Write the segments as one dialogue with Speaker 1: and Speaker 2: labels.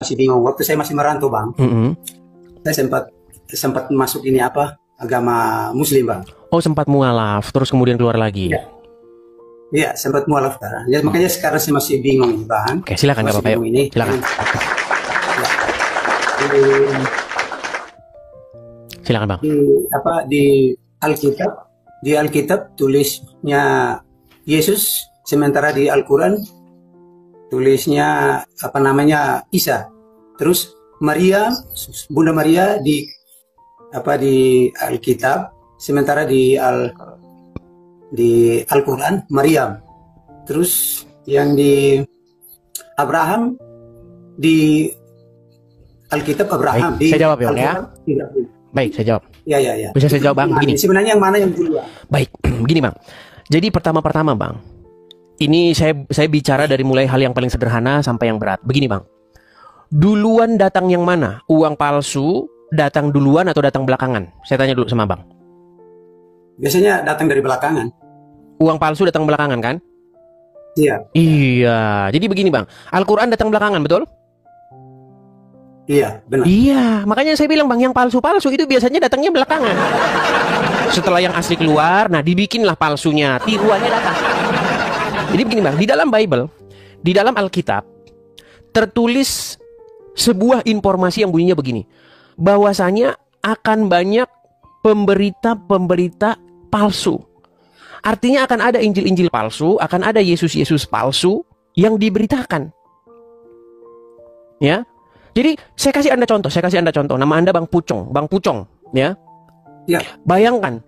Speaker 1: masih bingung. Waktu saya masih merantau, Bang, saya sempat masuk ini apa, agama Muslim, Bang.
Speaker 2: Oh, sempat mualaf, terus kemudian keluar lagi.
Speaker 1: Ya. Iya, sempat mualaf, Bang. Ya, makanya sekarang saya masih bingung, Bang.
Speaker 2: Oke, silakan nggak apa-apa.
Speaker 1: Ini.
Speaker 2: Silakan.
Speaker 1: Ya.
Speaker 2: Silakan, Bang.
Speaker 1: Di Alkitab tulisnya Yesus, sementara di Al-Quran tulisnya apa namanya Isa. Terus Maria, Bunda Maria di Alkitab, sementara di Al-Quran Maryam. Terus yang di Abraham di Alkitab Abraham.
Speaker 2: Baik, saya jawab ya. Baik, saya jawab.
Speaker 1: Ya.
Speaker 2: Bisa saya jawab, Bang? Begini.
Speaker 1: Sebenarnya yang mana yang duluan?
Speaker 2: Baik, begini, Bang. Jadi pertama-tama, Bang, ini saya bicara dari mulai hal yang paling sederhana sampai yang berat. Begini, Bang. Duluan datang yang mana? Uang palsu datang duluan atau datang belakangan? Saya tanya dulu sama Bang.
Speaker 1: Biasanya datang dari belakangan.
Speaker 2: Uang palsu datang belakangan, kan?
Speaker 1: Iya.
Speaker 2: Iya. Jadi begini, Bang. Al-Quran datang belakangan, betul?
Speaker 1: Iya, benar.
Speaker 2: Iya, makanya saya bilang, Bang, yang palsu-palsu itu biasanya datangnya belakangan. Setelah yang asli keluar, nah dibikinlah palsunya, tiruannya datang. Jadi begini, Bang, di dalam Bible, di dalam Alkitab tertulis sebuah informasi yang bunyinya begini, bahwasanya akan banyak pemberita-pemberita palsu. Artinya akan ada Injil-Injil palsu, akan ada Yesus-Yesus palsu yang diberitakan. Ya. Jadi saya kasih Anda contoh, nama Anda Bang Pucong, ya.
Speaker 1: Ya.
Speaker 2: Bayangkan,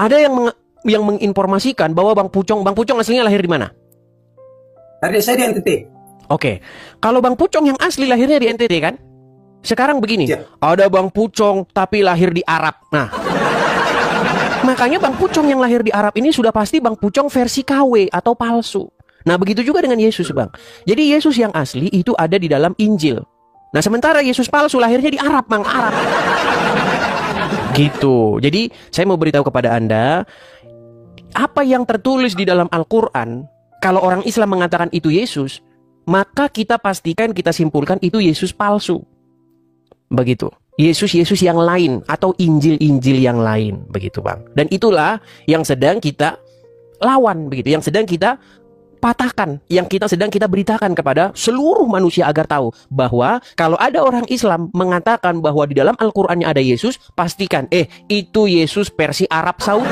Speaker 2: ada yang menginformasikan bahwa Bang Pucong aslinya lahir di mana?
Speaker 1: Saya di NTT.
Speaker 2: Oke. Kalau Bang Pucong yang asli lahirnya di NTT, kan? Sekarang begini,
Speaker 1: ya.
Speaker 2: Ada Bang Pucong tapi lahir di Arab. Nah, makanya Bang Pucong yang lahir di Arab ini sudah pasti Bang Pucong versi KW atau palsu. Nah, begitu juga dengan Yesus, Bang. Jadi Yesus yang asli itu ada di dalam Injil. Nah, sementara Yesus palsu lahirnya di Arab, Bang, Arab. Gitu. Jadi, saya mau beritahu kepada Anda, apa yang tertulis di dalam Al-Quran, kalau orang Islam mengatakan itu Yesus, maka kita pastikan, kita simpulkan itu Yesus palsu. Begitu. Yesus yang lain atau Injil-Injil yang lain, begitu, Bang. Dan itulah yang sedang kita lawan, begitu, yang sedang kita patahkan, yang sedang kita beritakan kepada seluruh manusia agar tahu bahwa kalau ada orang Islam mengatakan bahwa di dalam Al-Qur'annya ada Yesus, pastikan itu Yesus versi Arab Saudi.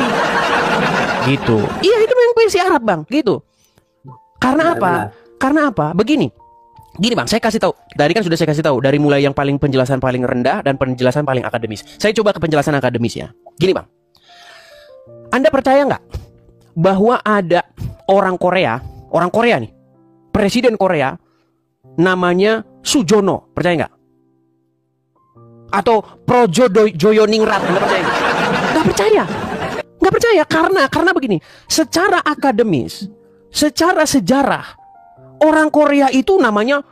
Speaker 2: Gitu. Iya, itu memang versi Arab, Bang, gitu. Karena apa? Karena apa? Begini, Bang, saya kasih tahu. Tadi kan sudah saya kasih tahu dari mulai yang paling penjelasan paling rendah dan penjelasan paling akademis. Saya coba ke penjelasan akademis ya. Gini, Bang. Anda percaya nggak bahwa ada orang Korea nih, presiden Korea, namanya Sujono, percaya nggak? Atau Projo Joyoningrat, Anda percaya nggak? Nggak percaya, karena begini, secara akademis, secara sejarah, orang Korea itu namanya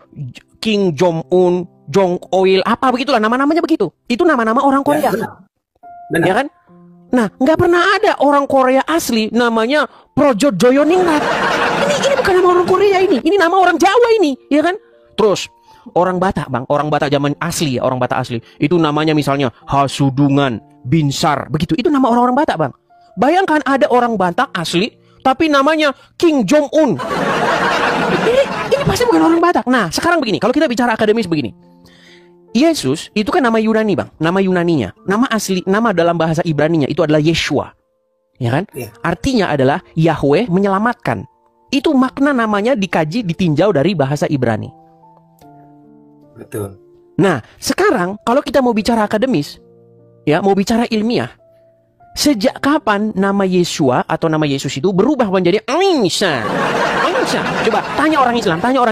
Speaker 2: Kim Jong Un, Jong Il, apa begitulah, nama-namanya begitu. Itu nama-nama orang Korea,
Speaker 1: benar.
Speaker 2: Ya kan? Nah, nggak pernah ada orang Korea asli namanya Projo Joyoningrat. Ini bukan nama orang Korea ini nama orang Jawa ini, ya kan? Terus orang Batak, Bang, orang Batak zaman asli, orang Batak asli, itu namanya misalnya Hasudungan, Binsar, begitu. Itu nama orang-orang Batak, Bang. Bayangkan ada orang Batak asli, tapi namanya Kim Jong Un. Ini pasti bukan orang Batak. Nah, sekarang begini, kalau kita bicara akademis begini. Yesus itu kan nama Yunani, Bang. Nama Yunaninya, nama asli, nama dalam bahasa Ibraninya itu adalah Yeshua. Ya kan? Ya. Artinya adalah Yahweh menyelamatkan. Itu makna namanya dikaji, ditinjau dari bahasa Ibrani.
Speaker 1: Betul.
Speaker 2: Nah, sekarang kalau kita mau bicara akademis, ya, mau bicara ilmiah, sejak kapan nama Yeshua atau nama Yesus itu berubah menjadi Isa? Coba tanya orang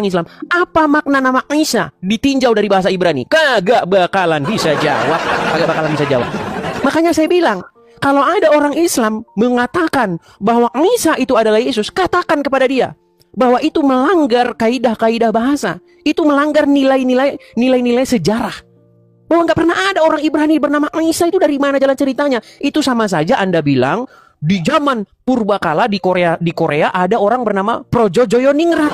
Speaker 2: Islam, apa makna nama Isa ditinjau dari bahasa Ibrani? Kagak bakalan bisa jawab. Makanya saya bilang, kalau ada orang Islam mengatakan bahwa Isa itu adalah Yesus, katakan kepada dia bahwa itu melanggar kaidah-kaidah bahasa, itu melanggar nilai-nilai sejarah. Bahwa nggak pernah ada orang Ibrani bernama Isa, itu dari mana jalan ceritanya? Itu sama saja Anda bilang di zaman purbakala di Korea ada orang bernama Projo Joyoningrat.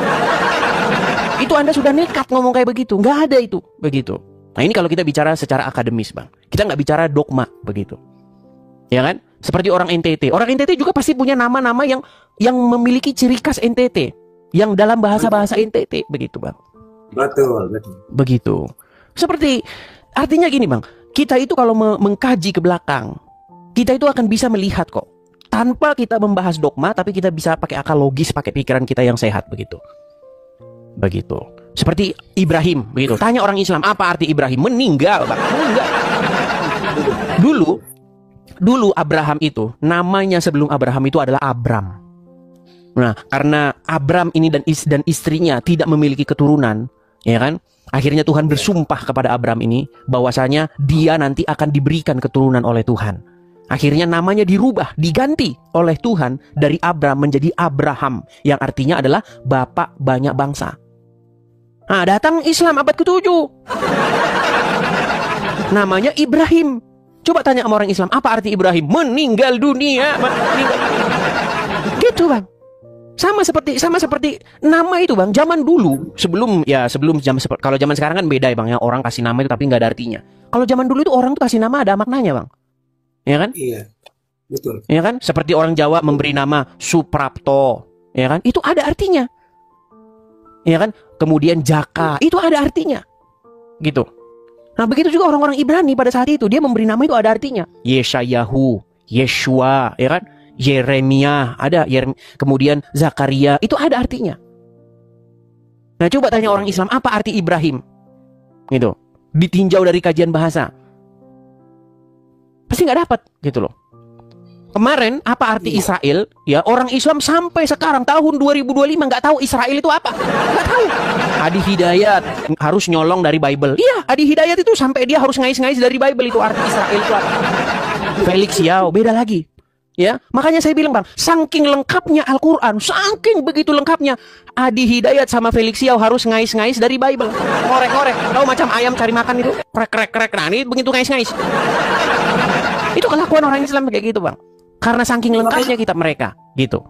Speaker 2: Itu Anda sudah nekat ngomong kayak begitu. Nggak ada itu. Begitu. Nah ini kalau kita bicara secara akademis, Bang. Kita nggak bicara dogma. Begitu. Ya kan? Seperti orang NTT. Orang NTT juga pasti punya nama-nama yang memiliki ciri khas NTT. Yang dalam bahasa-bahasa NTT. Begitu, Bang.
Speaker 1: Betul, betul.
Speaker 2: Begitu. Seperti, artinya gini, Bang. Kita itu kalau mengkaji ke belakang, kita itu akan bisa melihat kok. Tanpa kita membahas dogma, tapi kita bisa pakai akal logis, pakai pikiran kita yang sehat. Begitu. Begitu. Seperti Ibrahim, begitu. Tanya orang Islam, apa arti Ibrahim? Meninggal, Bang. Meninggal. Dulu Abraham itu, namanya sebelum Abraham itu adalah Abram. Nah, karena Abram ini dan istrinya tidak memiliki keturunan, ya kan? Akhirnya Tuhan bersumpah kepada Abram ini bahwasanya dia nanti akan diberikan keturunan oleh Tuhan. Akhirnya namanya dirubah, diganti oleh Tuhan dari Abram menjadi Abraham, yang artinya adalah bapak banyak bangsa. Nah, datang Islam abad ke-7. Namanya Ibrahim. Coba tanya sama orang Islam, apa arti Ibrahim? Meninggal dunia. Gitu, Bang. Sama seperti nama itu, Bang. Zaman dulu, sebelum kalau zaman sekarang kan beda ya, Bang, ya. Orang kasih nama itu tapi nggak ada artinya. Kalau zaman dulu itu orang tuh kasih nama ada maknanya, Bang. Ya kan?
Speaker 1: Iya. Betul.
Speaker 2: Ya kan? Seperti orang Jawa memberi nama Suprapto, ya kan? Itu ada artinya. Ya kan? Kemudian Jaka, itu ada artinya. Gitu. Nah, begitu juga orang-orang Ibrani pada saat itu, dia memberi nama itu ada artinya. Yeshayahu, Yeshua, ya kan? Yeremia, ada kemudian Zakaria, itu ada artinya. Nah, coba tanya orang Islam, apa arti Ibrahim? Gitu. Ditinjau dari kajian bahasa. Pasti nggak dapat, gitu loh. Kemarin apa arti Israel? Ya, orang Islam sampai sekarang tahun 2025 nggak tahu Israel itu apa. Nggak tahu. Adi Hidayat harus nyolong dari Bible. Iya, Adi Hidayat itu sampai dia harus ngais-ngais dari Bible itu arti Israel itu apa. Felix Yao beda lagi. Ya, makanya saya bilang, Bang, saking lengkapnya Al-Quran, saking begitu lengkapnya, Adi Hidayat sama Felix Yao harus ngais-ngais dari Bible. Ngorek-ngorek, tahu macam ayam cari makan itu, krek-krek-krek. Nah, ini begitu ngais-ngais. Itu kelakuan orang Islam kayak gitu, Bang. Karena saking lengkapnya kitab mereka, gitu.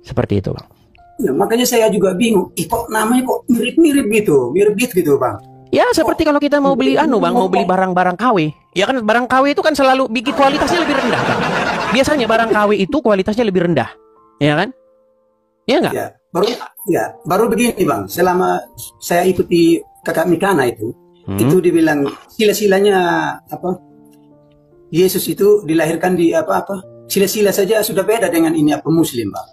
Speaker 2: Seperti itu, Bang.
Speaker 1: Ya, makanya saya juga bingung, kok namanya kok mirip-mirip gitu, Bang.
Speaker 2: Ya, seperti kalau kita mau beli Bang, mau beli barang-barang KW. Ya kan, barang KW itu kan selalu bikin kualitasnya lebih rendah, Bang. Biasanya barang KW itu kualitasnya lebih rendah. Ya kan? Ya enggak?
Speaker 1: Baru begini, Bang. Selama saya ikuti kakak Mikana itu dibilang sila-silanya apa? Yesus itu dilahirkan di apa-apa. Sila-sila saja sudah beda dengan ini apa Muslim, Bang.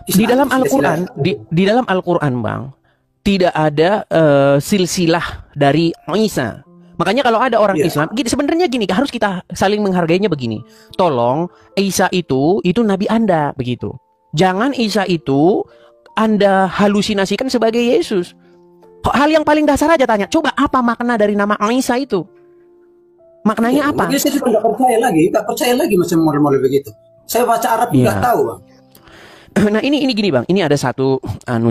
Speaker 2: Di dalam Al-Quran, di dalam Al-Quran, Bang, tidak ada silsilah dari Isa. Makanya kalau ada orang Islam, sebenarnya gini, harus kita saling menghargainya begini. Tolong, Isa itu Nabi Anda, begitu. Jangan Isa itu Anda halusinasikan sebagai Yesus. Hal yang paling dasar aja tanya, coba apa makna dari nama Isa itu? Maknanya apa?
Speaker 1: Makanya saya juga nggak percaya lagi macam model-model begitu. Saya baca Arab nggak tahu, Bang.
Speaker 2: Nah ini gini, Bang, ini ada satu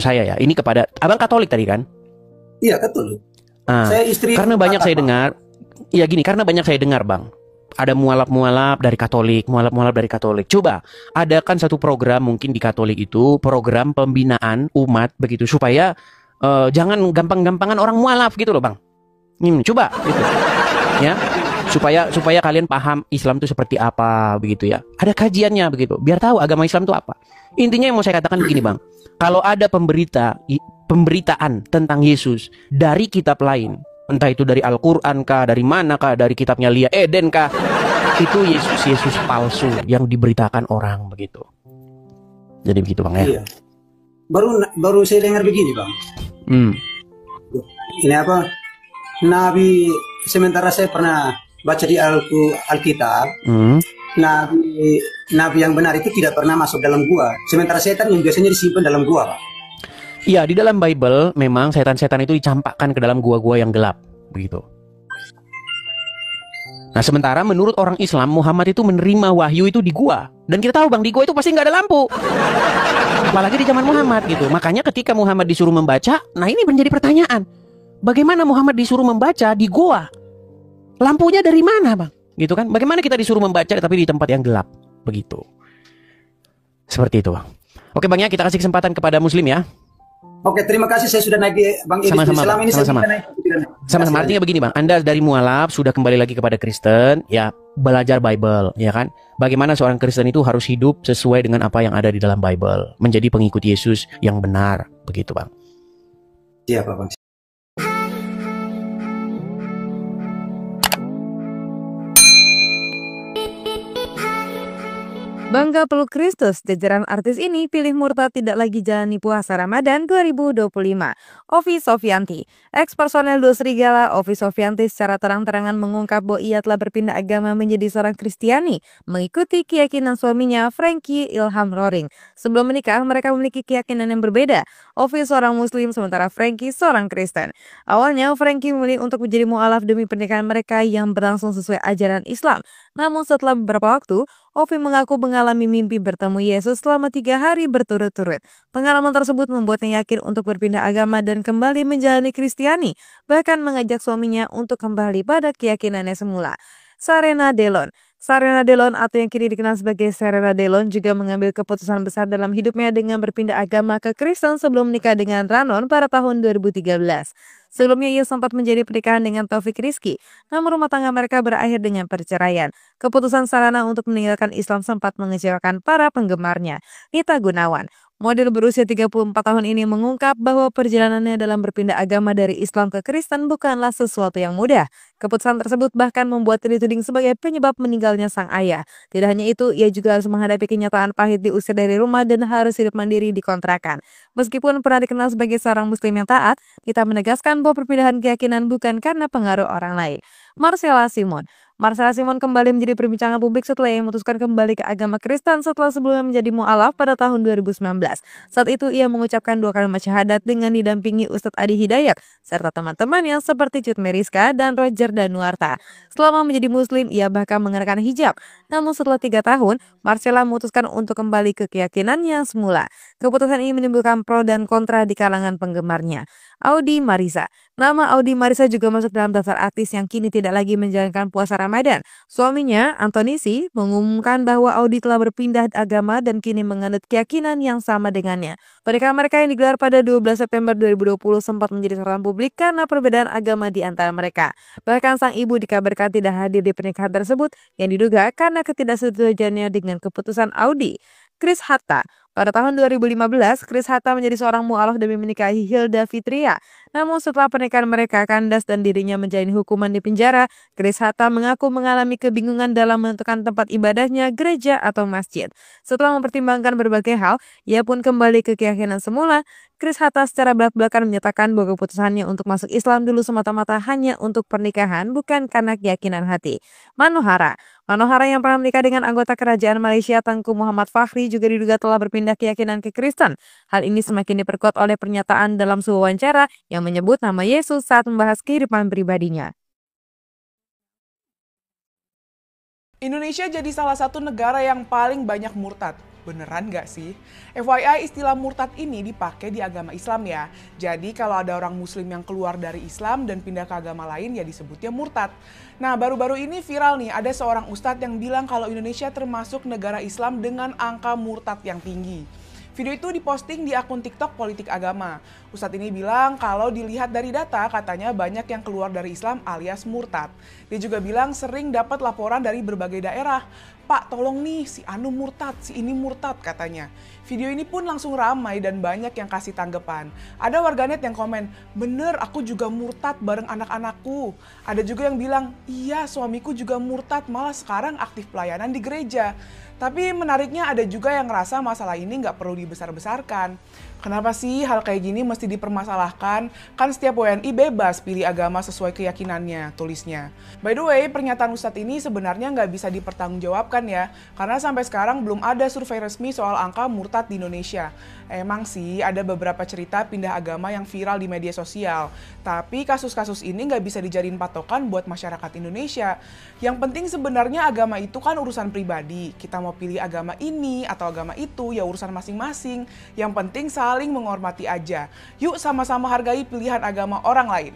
Speaker 2: saya ya, ini kepada Abang Katolik tadi kan?
Speaker 1: Iya, Katolik. Saya istri.
Speaker 2: Karena banyak saya dengar, ya gini, karena banyak saya dengar, Bang, ada mualaf-mualaf dari Katolik, Coba adakan satu program mungkin di Katolik itu, program pembinaan umat begitu, supaya jangan gampang-gampangan orang mualaf gitu loh, Bang. Coba gitu, ya. Supaya kalian paham Islam itu seperti apa begitu ya. Ada kajiannya begitu. Biar tahu agama Islam itu apa. Intinya yang mau saya katakan begini, Bang. Kalau ada pemberitaan tentang Yesus dari kitab lain, entah itu dari Al-Qur'an kah, dari mana kah, dari kitabnya Lia Eden kah, itu Yesus palsu yang diberitakan orang begitu. Jadi begitu, Bang, ya. Iya.
Speaker 1: Baru saya dengar begini, Bang. Ini apa? Nabi, sementara saya pernah baca di Alkitab, nabi yang benar itu tidak pernah masuk dalam gua. Sementara setan yang biasanya disimpan dalam gua, Pak.
Speaker 2: Iya, di dalam Bible memang setan-setan itu dicampakkan ke dalam gua-gua yang gelap, begitu. Nah, sementara menurut orang Islam, Muhammad itu menerima wahyu itu di gua. Dan kita tahu, Bang, di gua itu pasti nggak ada lampu. Apalagi di zaman Muhammad gitu. Makanya ketika Muhammad disuruh membaca, nah ini menjadi pertanyaan. Bagaimana Muhammad disuruh membaca di gua? Lampunya dari mana, Bang? Gitu kan? Bagaimana kita disuruh membaca tapi di tempat yang gelap? Begitu. Seperti itu, Bang. Oke, Bang, ya, kita kasih kesempatan kepada Muslim ya.
Speaker 1: Oke, terima kasih saya sudah naik di Bang Edis.
Speaker 2: Sama-sama,
Speaker 1: Selama
Speaker 2: Bang.
Speaker 1: ini saya
Speaker 2: Sama-sama.
Speaker 1: tidak naik. Tidak naik.
Speaker 2: Sama-sama, artinya begini Bang, Anda dari mualaf sudah kembali lagi kepada Kristen, ya belajar Bible, ya kan? Bagaimana seorang Kristen itu harus hidup sesuai dengan apa yang ada di dalam Bible, menjadi pengikut Yesus yang benar, begitu Bang.
Speaker 1: Siapa Bang?
Speaker 3: Bangga peluk Kristus, jajaran artis ini pilih murtad tidak lagi jalani puasa Ramadan 2025. Ovi Sofianti, ex-personel Duo Serigala, Ovi Sofianti secara terang-terangan mengungkap bahwa ia telah berpindah agama menjadi seorang Kristiani, mengikuti keyakinan suaminya Frankie Ilham Roring. Sebelum menikah, mereka memiliki keyakinan yang berbeda. Ovi seorang Muslim, sementara Frankie seorang Kristen. Awalnya, Frankie memilih untuk menjadi mu'alaf demi pernikahan mereka yang berlangsung sesuai ajaran Islam. Namun setelah beberapa waktu, Ovi mengaku mengalami mimpi bertemu Yesus selama 3 hari berturut-turut. Pengalaman tersebut membuatnya yakin untuk berpindah agama dan kembali menjalani Kristiani, bahkan mengajak suaminya untuk kembali pada keyakinannya semula. Serena Delon atau yang kini dikenal sebagai Serena Delon juga mengambil keputusan besar dalam hidupnya dengan berpindah agama ke Kristen sebelum menikah dengan Ranon pada tahun 2013. Sebelumnya ia sempat menjadi pernikahan dengan Taufik Rizky, namun rumah tangga mereka berakhir dengan perceraian. Keputusan Serena untuk meninggalkan Islam sempat mengecewakan para penggemarnya. Nita Gunawan, model berusia 34 tahun ini mengungkap bahwa perjalanannya dalam berpindah agama dari Islam ke Kristen bukanlah sesuatu yang mudah. Keputusan tersebut bahkan membuatnya dituding sebagai penyebab meninggalnya sang ayah. Tidak hanya itu, ia juga harus menghadapi kenyataan pahit diusir dari rumah dan harus hidup mandiri di kontrakan. Meskipun pernah dikenal sebagai seorang muslim yang taat, kita menegaskan bahwa perpindahan keyakinan bukan karena pengaruh orang lain. Marcella Simon kembali menjadi perbincangan publik setelah ia memutuskan kembali ke agama Kristen setelah sebelumnya menjadi mu'alaf pada tahun 2019. Saat itu ia mengucapkan 2 kalimat syahadat dengan didampingi Ustadz Adi Hidayat serta teman-temannya seperti Cut Meriska dan Roger Danuarta. Selama menjadi muslim, ia bahkan mengenakan hijab. Namun setelah 3 tahun, Marcella memutuskan untuk kembali ke keyakinannya semula. Keputusan ini menimbulkan pro dan kontra di kalangan penggemarnya. Audi Marisa. Nama Audi Marisa juga masuk dalam daftar artis yang kini tidak lagi menjalankan puasa Ramadan. Suaminya, Antonisi, mengumumkan bahwa Audi telah berpindah agama dan kini menganut keyakinan yang sama dengannya. Pernikahan mereka yang digelar pada 12 September 2020 sempat menjadi sorotan publik karena perbedaan agama di antara mereka. Bahkan sang ibu dikabarkan tidak hadir di pernikahan tersebut yang diduga karena ketidaksetujuannya dengan keputusan Audi. Chris Hatta. Pada tahun 2015, Chris Hatta menjadi seorang mu'alaf demi menikahi Hilda Fitria. Namun setelah pernikahan mereka kandas dan dirinya menjalani hukuman di penjara, Chris Hatta mengaku mengalami kebingungan dalam menentukan tempat ibadahnya, gereja atau masjid. Setelah mempertimbangkan berbagai hal, ia pun kembali ke keyakinan semula. Chris Hatta secara belak-belakan menyatakan bahwa keputusannya untuk masuk Islam dulu semata-mata hanya untuk pernikahan, bukan karena keyakinan hati. Manohara yang pernah menikah dengan anggota kerajaan Malaysia Tengku Muhammad Fakhri juga diduga telah berpindah keyakinan ke Kristen. Hal ini semakin diperkuat oleh pernyataan dalam sebuah wawancara yang menyebut nama Yesus saat membahas kehidupan pribadinya.
Speaker 4: Indonesia jadi salah satu negara yang paling banyak murtad. Beneran nggak sih? FYI, istilah murtad ini dipakai di agama Islam ya. Jadi kalau ada orang muslim yang keluar dari Islam dan pindah ke agama lain ya disebutnya murtad. Nah, baru-baru ini viral nih, ada seorang ustadz yang bilang kalau Indonesia termasuk negara Islam dengan angka murtad yang tinggi. Video itu diposting di akun TikTok Politik Agama. Ustadz ini bilang kalau dilihat dari data katanya banyak yang keluar dari Islam alias murtad. Dia juga bilang sering dapat laporan dari berbagai daerah. Pak, tolong nih si Anu murtad, si ini murtad katanya. Video ini pun langsung ramai dan banyak yang kasih tanggapan. Ada warganet yang komen, bener aku juga murtad bareng anak-anakku. Ada juga yang bilang, iya suamiku juga murtad malah sekarang aktif pelayanan di gereja. Tapi menariknya ada juga yang ngerasa masalah ini nggak perlu dibesar-besarkan. Kenapa sih hal kayak gini mesti dipermasalahkan? Kan setiap WNI bebas pilih agama sesuai keyakinannya, tulisnya. By the way, pernyataan Ustadz ini sebenarnya nggak bisa dipertanggungjawabkan ya. Karena sampai sekarang belum ada survei resmi soal angka murtad di Indonesia. Emang sih ada beberapa cerita pindah agama yang viral di media sosial. Tapi kasus-kasus ini nggak bisa dijadiin patokan buat masyarakat Indonesia. Yang penting sebenarnya agama itu kan urusan pribadi. Kita mau pilih agama ini atau agama itu ya urusan masing-masing. Yang penting saling menghormati aja. Yuk sama-sama hargai pilihan agama orang lain.